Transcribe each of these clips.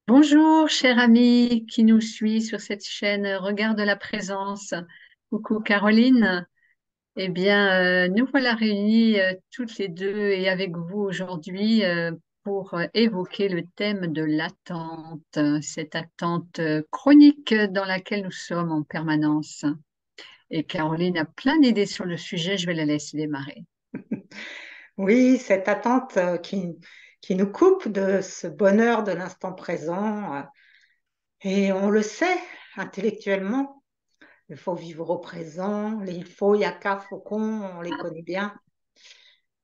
Bonjour, cher ami qui nous suit sur cette chaîne Regarde la présence. Coucou Caroline. Eh bien, nous voilà réunis toutes les deux et avec vous aujourd'hui pour évoquer le thème de l'attente, cette attente chronique dans laquelle nous sommes en permanence. Et Caroline a plein d'idées sur le sujet, je vais la laisser démarrer. Oui, cette attente qui nous coupe de ce bonheur de l'instant présent. Et on le sait intellectuellement, il faut vivre au présent, les il faut, yaka, faucon, on les connaît bien.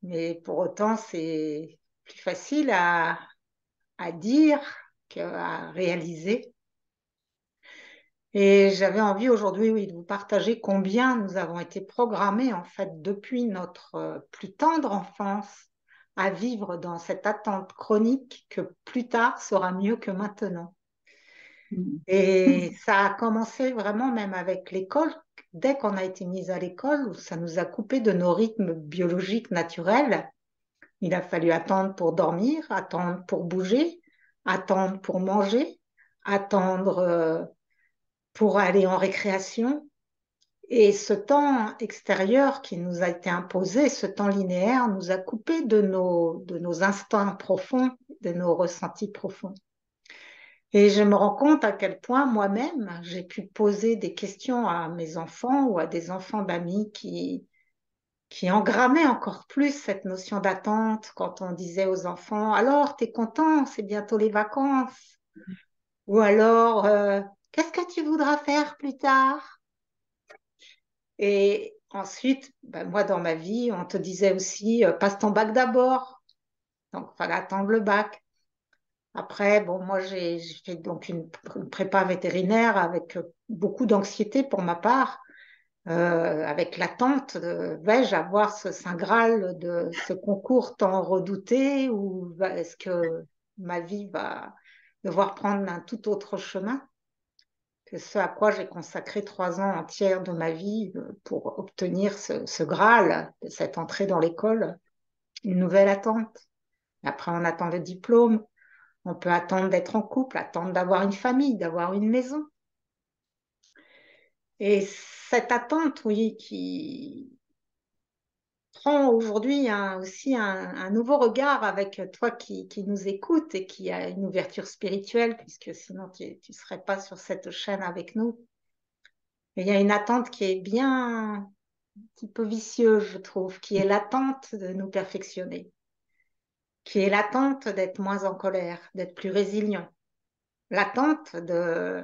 Mais pour autant, c'est plus facile à dire qu'à réaliser. Et j'avais envie aujourd'hui, oui, de vous partager combien nous avons été programmés, en fait, depuis notre plus tendre enfance, à vivre dans cette attente chronique que plus tard sera mieux que maintenant. Et ça a commencé vraiment même avec l'école. Dès qu'on a été mis à l'école, où ça nous a coupé de nos rythmes biologiques naturels. Il a fallu attendre pour dormir, attendre pour bouger, attendre pour manger, attendre pour aller en récréation. Et ce temps extérieur qui nous a été imposé, ce temps linéaire, nous a coupé de nos instincts profonds, de nos ressentis profonds. Et je me rends compte à quel point moi-même, j'ai pu poser des questions à mes enfants ou à des enfants d'amis qui engrammaient encore plus cette notion d'attente quand on disait aux enfants, alors, t'es content, c'est bientôt les vacances. Ou alors, qu'est-ce que tu voudras faire plus tard? Et ensuite, ben, moi, dans ma vie, on te disait aussi, passe ton bac d'abord. Donc, il fallait attendre le bac. Après, bon, moi, j'ai fait donc une prépa vétérinaire avec beaucoup d'anxiété pour ma part, avec l'attente de vais-je avoir ce Saint Graal de ce concours tant redouté ou est-ce que ma vie va devoir prendre un tout autre chemin que ce à quoi j'ai consacré 3 ans entiers de ma vie pour obtenir ce Graal, cette entrée dans l'école, une nouvelle attente. Après, on attend le diplôme. On peut attendre d'être en couple, attendre d'avoir une famille, d'avoir une maison. Et cette attente, oui, qui prend aujourd'hui aussi un nouveau regard avec toi qui nous écoute et qui a une ouverture spirituelle, puisque sinon tu ne serais pas sur cette chaîne avec nous. Et il y a une attente qui est bien un petit peu vicieuse, je trouve, qui est l'attente de nous perfectionner, qui est l'attente d'être moins en colère, d'être plus résilient, l'attente de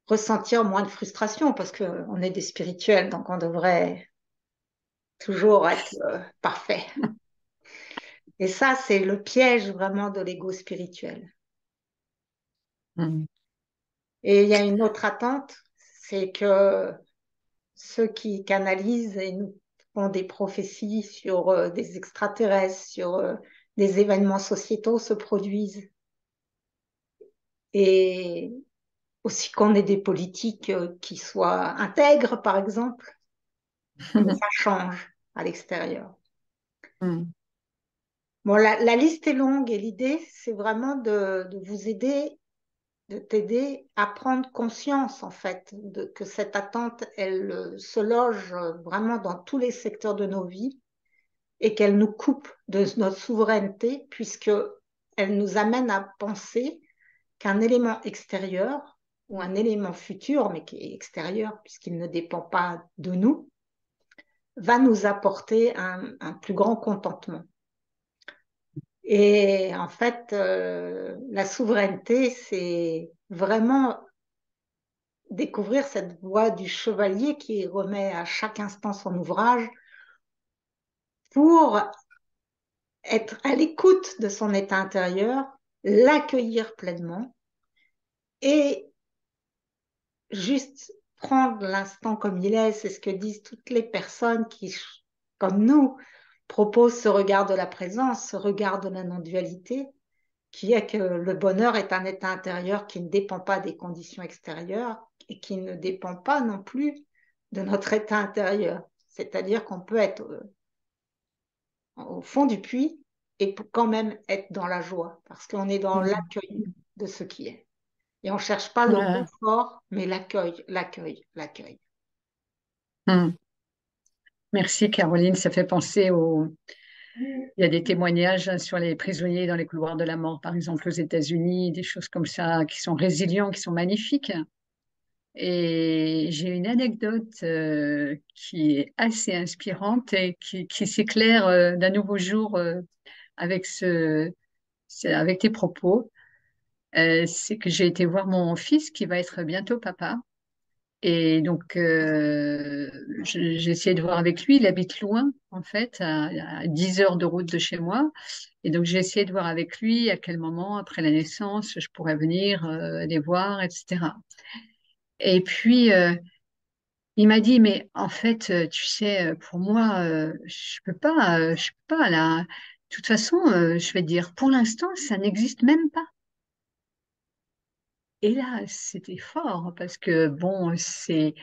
ressentir moins de frustration parce qu'on est des spirituels, donc on devrait toujours être parfait. Et ça, c'est le piège vraiment de l'ego spirituel. Mm. Et il y a une autre attente, c'est que ceux qui canalisent et nous font des prophéties sur des extraterrestres, sur des événements sociétaux se produisent. Et aussi qu'on ait des politiques qui soient intègres, par exemple, mais ça change à l'extérieur. Mm. Bon, la liste est longue et l'idée, c'est vraiment de vous aider, de t'aider à prendre conscience, en fait, que cette attente, elle se loge vraiment dans tous les secteurs de nos vies et qu'elle nous coupe de notre souveraineté puisque elle nous amène à penser qu'un élément extérieur ou un élément futur, mais qui est extérieur puisqu'il ne dépend pas de nous, va nous apporter un plus grand contentement. Et en fait, la souveraineté, c'est vraiment découvrir cette voie du chevalier qui remet à chaque instant son ouvrage pour être à l'écoute de son état intérieur, l'accueillir pleinement et juste prendre l'instant comme il est. C'est ce que disent toutes les personnes qui, comme nous, proposent ce regard de la présence, ce regard de la non-dualité qui est que le bonheur est un état intérieur qui ne dépend pas des conditions extérieures et qui ne dépend pas non plus de notre état intérieur. C'est-à-dire qu'on peut être au fond du puits et pour quand même être dans la joie, parce qu'on est dans Mm. l'accueil de ce qui est. Et on ne cherche pas le Voilà. confort, mais l'accueil, l'accueil, l'accueil. Mm. Merci Caroline, ça fait penser au... Il y a des témoignages sur les prisonniers dans les couloirs de la mort, par exemple aux États-Unis, des choses comme ça qui sont résilients, qui sont magnifiques. Et j'ai une anecdote qui est assez inspirante et qui s'éclaire d'un nouveau jour avec avec tes propos. C'est que j'ai été voir mon fils qui va être bientôt papa. Et donc, j'ai essayé de voir avec lui. Il habite loin, en fait, à 10 heures de route de chez moi. Et donc, j'ai essayé de voir avec lui à quel moment, après la naissance, je pourrais venir les voir, etc. Et puis, il m'a dit, mais en fait, tu sais, pour moi, je peux pas, là. De toute façon, je vais te dire, pour l'instant, ça n'existe même pas. Et là, c'était fort parce que bon, c'est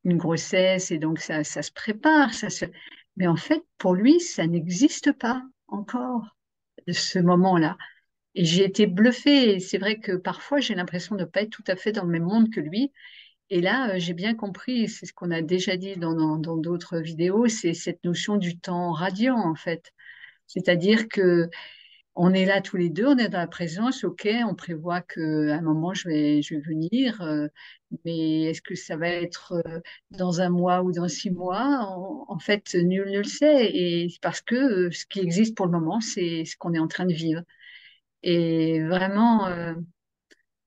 une grossesse et donc ça se prépare, mais en fait, pour lui, ça n'existe pas encore, ce moment-là. Et j'ai été bluffée. Et c'est vrai que parfois, j'ai l'impression de ne pas être tout à fait dans le même monde que lui. Et là, j'ai bien compris, c'est ce qu'on a déjà dit dans d'autres vidéos, c'est cette notion du temps radiant, en fait. C'est-à-dire que on est là tous les deux, on est dans la présence, ok, on prévoit qu'à un moment je vais venir, mais est-ce que ça va être dans un mois ou dans 6 mois? En fait, nul ne le sait, et c'est parce que ce qui existe pour le moment, c'est ce qu'on est en train de vivre. Et vraiment,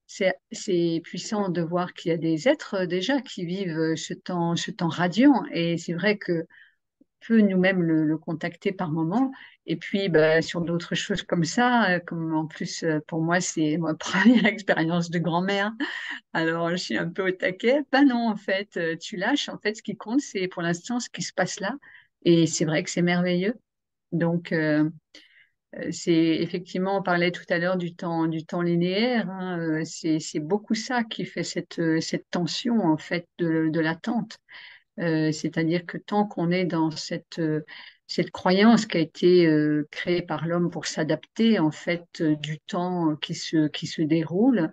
c'est puissant de voir qu'il y a des êtres déjà qui vivent ce temps radiant, et c'est vrai que peut nous-mêmes le contacter par moment. Et puis, bah, sur d'autres choses comme ça, comme en plus, pour moi, c'est ma première expérience de grand-mère. Alors, je suis un peu au taquet. Ben non, en fait, tu lâches. En fait, ce qui compte, c'est pour l'instant ce qui se passe là. Et c'est vrai que c'est merveilleux. Donc, c'est effectivement, on parlait tout à l'heure du temps linéaire. Hein, c'est beaucoup ça qui fait cette tension, en fait, de l'attente. C'est-à-dire que tant qu'on est dans cette croyance qui a été créée par l'homme pour s'adapter en fait du temps qui se déroule,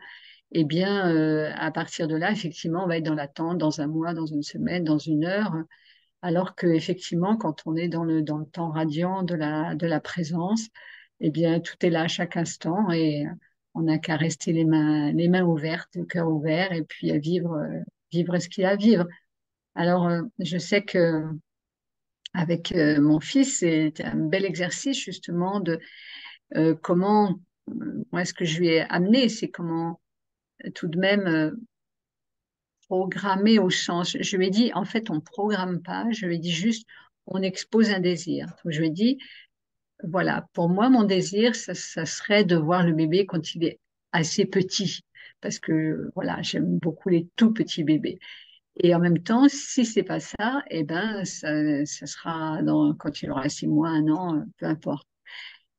eh bien, à partir de là, effectivement, on va être dans l'attente, dans un mois, dans une semaine, dans une heure, alors que effectivement, quand on est dans le temps radiant de la présence, eh bien, tout est là à chaque instant et on n'a qu'à rester les mains ouvertes, le cœur ouvert et puis à vivre, vivre ce qu'il y a à vivre. Alors, je sais que avec mon fils, c'était un bel exercice justement de comment, moi, ce que je lui ai amené, c'est comment tout de même programmer au sens. Je lui ai dit, en fait, on programme pas. Je lui ai dit juste, on expose un désir. Donc, je lui ai dit, voilà, pour moi, mon désir, ça serait de voir le bébé quand il est assez petit, parce que voilà, j'aime beaucoup les tout petits bébés. Et en même temps, si c'est pas ça, eh ben, ça sera quand il aura 6 mois, un an, peu importe.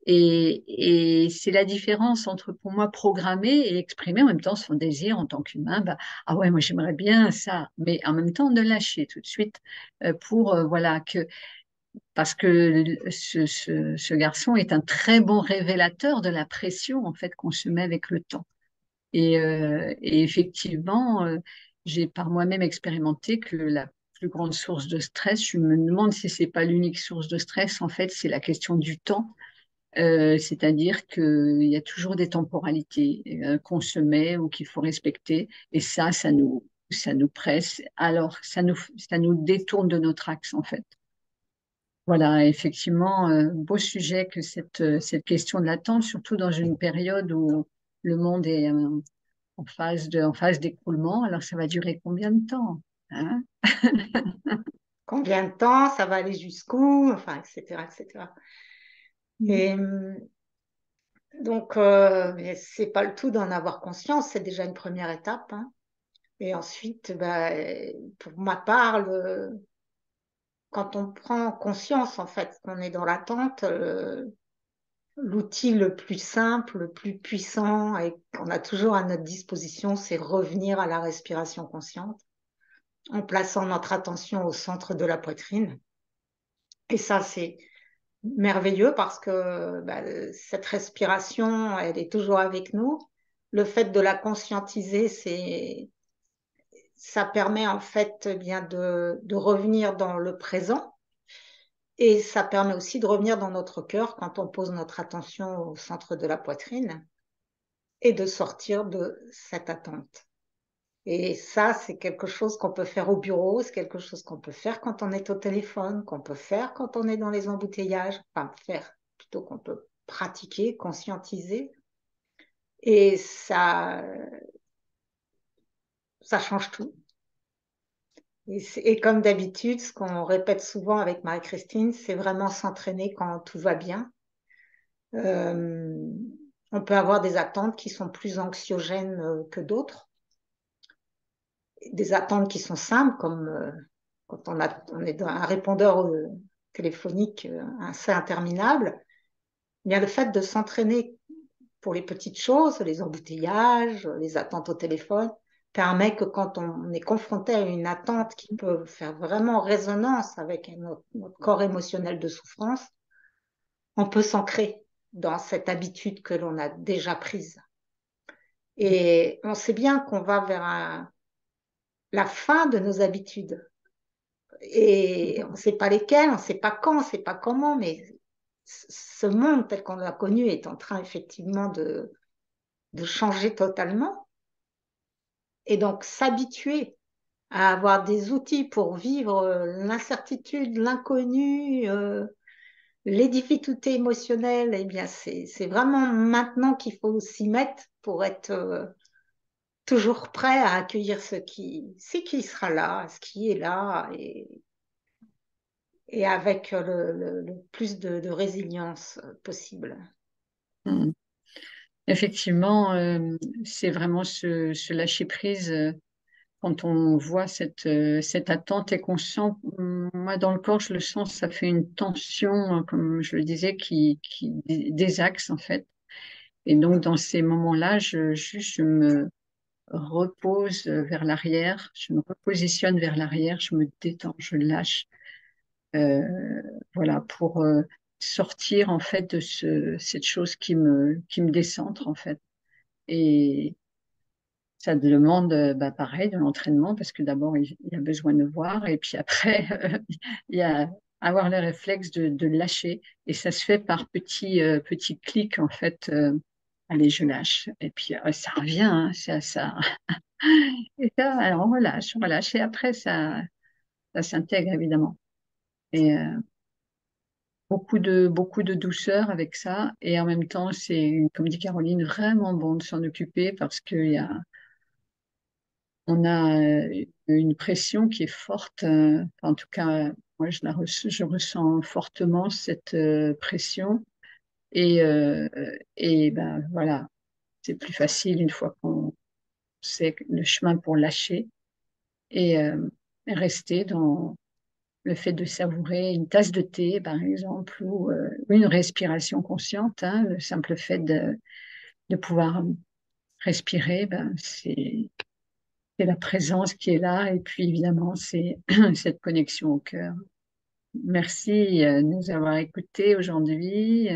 Et c'est la différence entre, pour moi, programmer et exprimer en même temps son désir en tant qu'humain. Bah, ah ouais, moi j'aimerais bien ça, mais en même temps de lâcher tout de suite pour voilà parce que ce garçon est un très bon révélateur de la pression en fait qu'on se met avec le temps. Et effectivement, j'ai par moi-même expérimenté que la plus grande source de stress, je me demande si c'est pas l'unique source de stress, en fait, c'est la question du temps. C'est-à-dire qu'il y a toujours des temporalités qu'on se met ou qu'il faut respecter. Et ça nous presse. Alors, ça nous détourne de notre axe, en fait. Voilà, effectivement, beau sujet que cette question de l'attente, surtout dans une période où le monde est en phase d'écroulement. Alors, ça va durer combien de temps? Hein? Combien de temps ça va aller jusqu'où, enfin, etc., etc. Et donc, mais c'est pas le tout d'en avoir conscience, c'est déjà une première étape, hein. Et ensuite, bah, pour ma part, quand on prend conscience en fait qu'on est dans l'attente, l'outil le plus simple, le plus puissant et qu'on a toujours à notre disposition, c'est revenir à la respiration consciente en plaçant notre attention au centre de la poitrine. Et ça, c'est merveilleux parce que cette respiration, elle est toujours avec nous. Le fait de la conscientiser, ça permet en fait bien de revenir dans le présent et ça permet aussi de revenir dans notre cœur quand on pose notre attention au centre de la poitrine et de sortir de cette attente. Et ça, c'est quelque chose qu'on peut faire au bureau, c'est quelque chose qu'on peut faire quand on est au téléphone, qu'on peut faire quand on est dans les embouteillages, enfin faire, plutôt qu'on peut pratiquer, conscientiser. Et ça change tout. Et comme d'habitude, ce qu'on répète souvent avec Marie-Christine, c'est vraiment s'entraîner quand tout va bien. Euh, on peut avoir des attentes qui sont plus anxiogènes que d'autres, des attentes qui sont simples, comme quand on est dans un répondeur téléphonique assez interminable. Bien, le fait de s'entraîner pour les petites choses, les embouteillages, les attentes au téléphone, permet que quand on est confronté à une attente qui peut faire vraiment résonance avec notre corps émotionnel de souffrance, on peut s'ancrer dans cette habitude que l'on a déjà prise. Et on sait bien qu'on va vers la fin de nos habitudes. Et on ne sait pas lesquelles, on ne sait pas quand, on ne sait pas comment, mais ce monde tel qu'on l'a connu est en train effectivement de changer totalement. Et donc s'habituer à avoir des outils pour vivre l'incertitude, l'inconnu, les difficultés émotionnelles, eh bien c'est vraiment maintenant qu'il faut s'y mettre pour être toujours prêt à accueillir ce qui sera là, ce qui est là, et avec le plus de résilience possible. Mm. Effectivement, c'est vraiment ce lâcher prise quand on voit cette attente et qu'on sent, moi dans le corps, je le sens, ça fait une tension, comme je le disais, qui désaxe en fait. Et donc dans ces moments-là, je me repose vers l'arrière, je me repositionne vers l'arrière, je me détends, je lâche, euh, voilà, pour sortir en fait de cette chose qui me décentre en fait. Et ça demande, bah, pareil, de l'entraînement parce que d'abord, il y a besoin de voir et puis après, il y a avoir le réflexe de lâcher. Et ça se fait par petits clics, en fait. Allez, je lâche. Et puis, ça revient, hein, ça. Et ça, alors on relâche. Et après, ça s'intègre, évidemment. Et beaucoup de douceur avec ça. Et en même temps, c'est, comme dit Caroline, vraiment bon de s'en occuper parce qu'il y a on a une pression qui est forte. En tout cas, moi, je ressens fortement cette pression. Et ben voilà, c'est plus facile une fois qu'on sait le chemin pour lâcher et rester dans le fait de savourer une tasse de thé, par exemple, ou une respiration consciente. Hein, le simple fait de pouvoir respirer, ben, c'est la présence qui est là et puis évidemment, c'est cette connexion au cœur. Merci de nous avoir écoutés aujourd'hui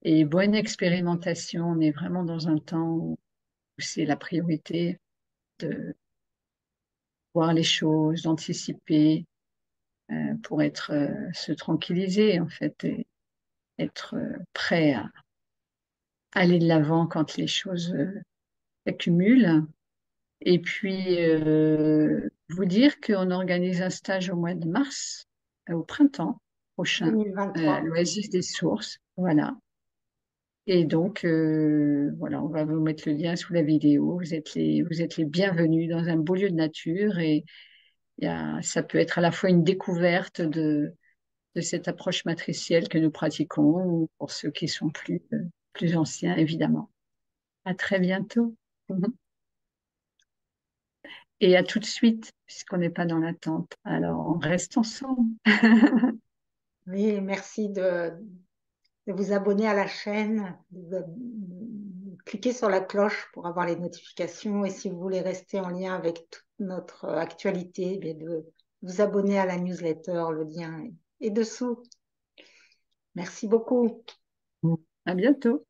et bonne expérimentation. On est vraiment dans un temps où c'est la priorité de voir les choses, d'anticiper pour être se tranquilliser en fait et être prêt à aller de l'avant quand les choses s'accumulent. Et puis, vous dire qu'on organise un stage au mois de mars, au printemps prochain, 2023. l'Oasis des Sources. Voilà. Et donc, voilà, on va vous mettre le lien sous la vidéo. Vous êtes les bienvenus dans un beau lieu de nature et ça peut être à la fois une découverte de cette approche matricielle que nous pratiquons ou pour ceux qui sont plus anciens, évidemment. À très bientôt. Et à tout de suite, puisqu'on n'est pas dans l'attente. Alors, on reste ensemble. Oui, merci de vous abonner à la chaîne, cliquer sur la cloche pour avoir les notifications et si vous voulez rester en lien avec toute notre actualité, eh bien de vous abonner à la newsletter, le lien est dessous. Merci beaucoup. À bientôt.